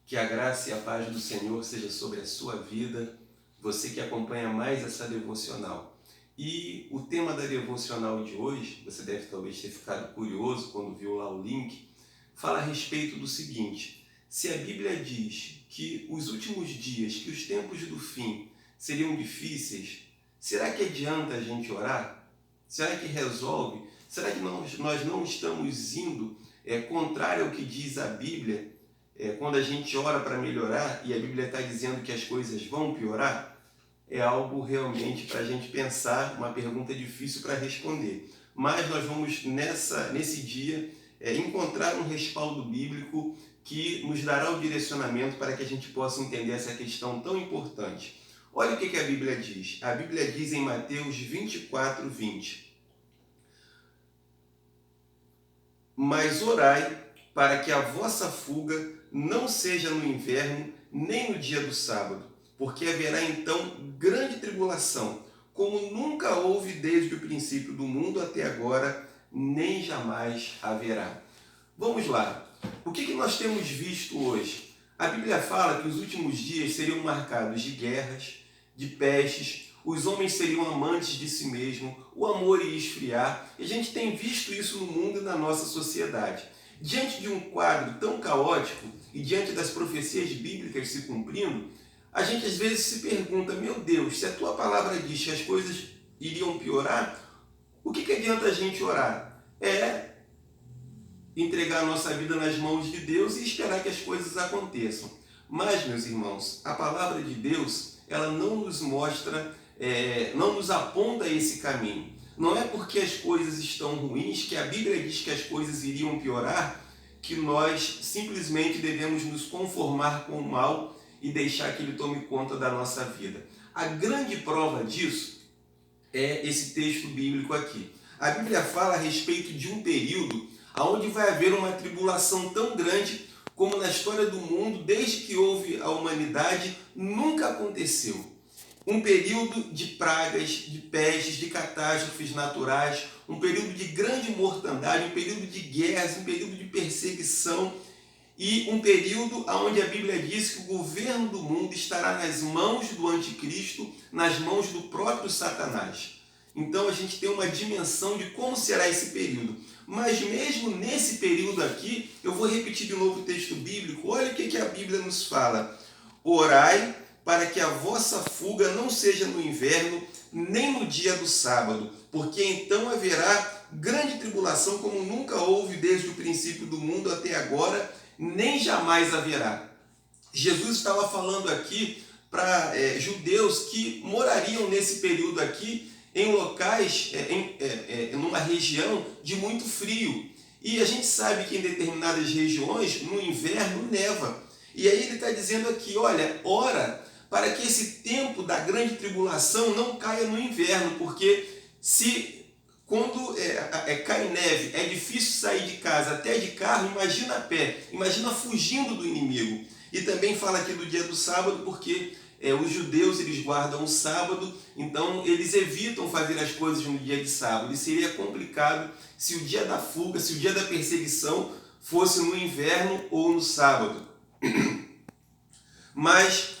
Que a graça e a paz do Senhor seja sobre a sua vida, você que acompanha mais essa devocional. E o tema da devocional de hoje, você deve talvez ter ficado curioso quando viu lá o link, fala a respeito do seguinte: se a Bíblia diz que os últimos dias, que os tempos do fim seriam difíceis, será que adianta a gente orar? Será que resolve? Será que nós não estamos indo contrário ao que diz a Bíblia? Quando a gente ora para melhorar e a Bíblia está dizendo que as coisas vão piorar, é algo realmente para a gente pensar, uma pergunta difícil para responder. Mas nós vamos nesse dia encontrar um respaldo bíblico que nos dará o direcionamento para que a gente possa entender essa questão tão importante. Olha o que a Bíblia diz. A Bíblia diz em Mateus 24, 20. Mas orai para que a vossa fuga não seja no inverno, nem no dia do sábado, porque haverá então grande tribulação, como nunca houve desde o princípio do mundo até agora, nem jamais haverá. Vamos lá. O que nós temos visto hoje? A Bíblia fala que os últimos dias seriam marcados de guerras, de pestes, os homens seriam amantes de si mesmos, o amor ia esfriar, e a gente tem visto isso no mundo e na nossa sociedade. Diante de um quadro tão caótico e diante das profecias bíblicas se cumprindo, a gente às vezes se pergunta: meu Deus, se a tua palavra diz que as coisas iriam piorar, o que adianta a gente orar? É entregar a nossa vida nas mãos de Deus e esperar que as coisas aconteçam. Mas, meus irmãos, a palavra de Deus, ela não nos mostra, não nos aponta esse caminho. Não é porque as coisas estão ruins, que a Bíblia diz que as coisas iriam piorar, que nós simplesmente devemos nos conformar com o mal e deixar que ele tome conta da nossa vida. A grande prova disso é esse texto bíblico aqui. A Bíblia fala a respeito de um período onde vai haver uma tribulação tão grande como na história do mundo, desde que houve a humanidade, nunca aconteceu. Um período de pragas, de pestes, de catástrofes naturais, um período de grande mortandade, um período de guerras, um período de perseguição e um período onde a Bíblia diz que o governo do mundo estará nas mãos do anticristo, nas mãos do próprio Satanás. Então a gente tem uma dimensão de como será esse período. Mas mesmo nesse período aqui, eu vou repetir de novo o texto bíblico. Olha o que a Bíblia nos fala. Orai para que a vossa fuga não seja no inverno, nem no dia do sábado, porque então haverá grande tribulação como nunca houve desde o princípio do mundo até agora, nem jamais haverá. Jesus estava falando aqui para judeus que morariam nesse período aqui em locais, numa região de muito frio. E a gente sabe que em determinadas regiões, no inverno, neva. E aí ele está dizendo aqui, olha, ora para que esse tempo da grande tribulação não caia no inverno, porque quando cai neve, é difícil sair de casa, até de carro, imagina a pé, imagina fugindo do inimigo. E também fala aqui do dia do sábado, porque os judeus eles guardam o sábado, então eles evitam fazer as coisas no dia de sábado. E seria complicado se o dia da fuga, se o dia da perseguição fosse no inverno ou no sábado. Mas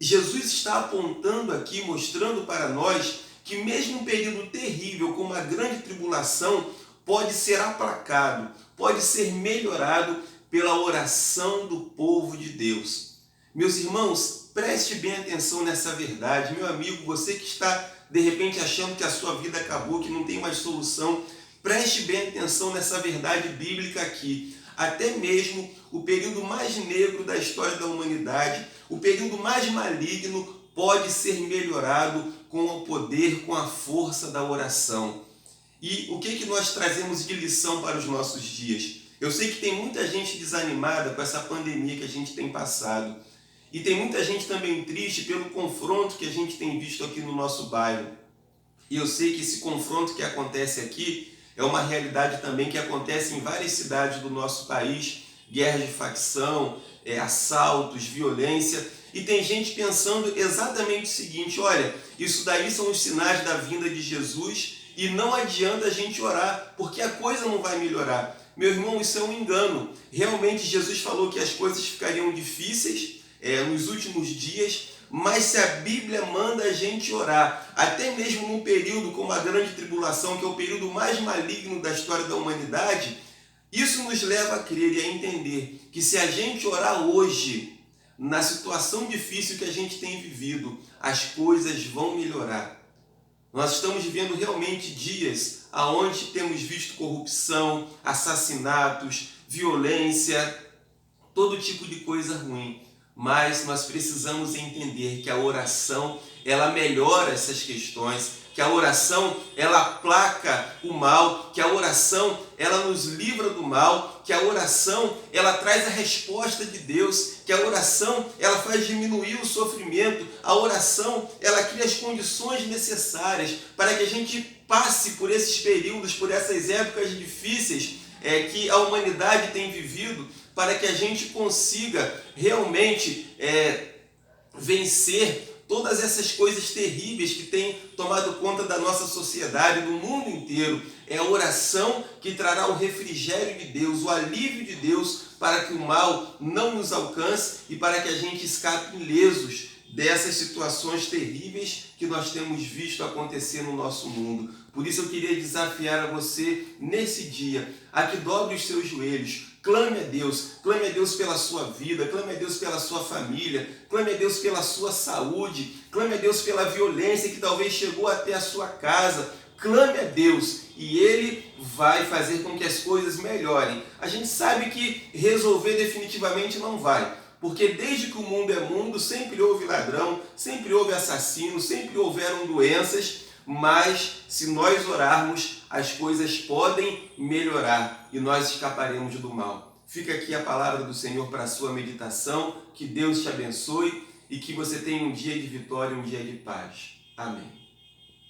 Jesus está apontando aqui, mostrando para nós que mesmo um período terrível como a grande tribulação pode ser aplacado, pode ser melhorado pela oração do povo de Deus. Meus irmãos, preste bem atenção nessa verdade. Meu amigo, você que está de repente achando que a sua vida acabou, que não tem mais solução, preste bem atenção nessa verdade bíblica aqui. Até mesmo o período mais negro da história da humanidade, o período mais maligno, pode ser melhorado com o poder, com a força da oração. E o que nós trazemos de lição para os nossos dias? Eu sei que tem muita gente desanimada com essa pandemia que a gente tem passado. E tem muita gente também triste pelo confronto que a gente tem visto aqui no nosso bairro. E eu sei que esse confronto que acontece aqui é uma realidade também que acontece em várias cidades do nosso país. Guerras de facção, assaltos, violência. E tem gente pensando exatamente o seguinte: olha, isso daí são os sinais da vinda de Jesus e não adianta a gente orar, porque a coisa não vai melhorar. Meu irmão, isso é um engano. Realmente Jesus falou que as coisas ficariam difíceis nos últimos dias, mas se a Bíblia manda a gente orar, até mesmo num período como a grande tribulação, que é o período mais maligno da história da humanidade, isso nos leva a crer e a entender que se a gente orar hoje, na situação difícil que a gente tem vivido, as coisas vão melhorar. Nós estamos vivendo realmente dias onde temos visto corrupção, assassinatos, violência, todo tipo de coisa ruim. Mas nós precisamos entender que a oração, ela melhora essas questões, que a oração, ela aplaca o mal, que a oração, ela nos livra do mal, que a oração, ela traz a resposta de Deus, que a oração, ela faz diminuir o sofrimento, a oração, ela cria as condições necessárias para que a gente passe por esses períodos, por essas épocas difíceis que a humanidade tem vivido, para que a gente consiga realmente vencer todas essas coisas terríveis que têm tomado conta da nossa sociedade, do mundo inteiro. É a oração que trará o refrigério de Deus, o alívio de Deus, para que o mal não nos alcance e para que a gente escape ilesos dessas situações terríveis que nós temos visto acontecer no nosso mundo. Por isso eu queria desafiar a você nesse dia, a que dobre os seus joelhos, clame a Deus pela sua vida, clame a Deus pela sua família, clame a Deus pela sua saúde, clame a Deus pela violência que talvez chegou até a sua casa, clame a Deus e Ele vai fazer com que as coisas melhorem. A gente sabe que resolver definitivamente não vai, porque desde que o mundo é mundo, sempre houve ladrão, sempre houve assassino, sempre houveram doenças, mas se nós orarmos, as coisas podem melhorar e nós escaparemos do mal. Fica aqui a palavra do Senhor para a sua meditação, que Deus te abençoe e que você tenha um dia de vitória, um dia de paz. Amém.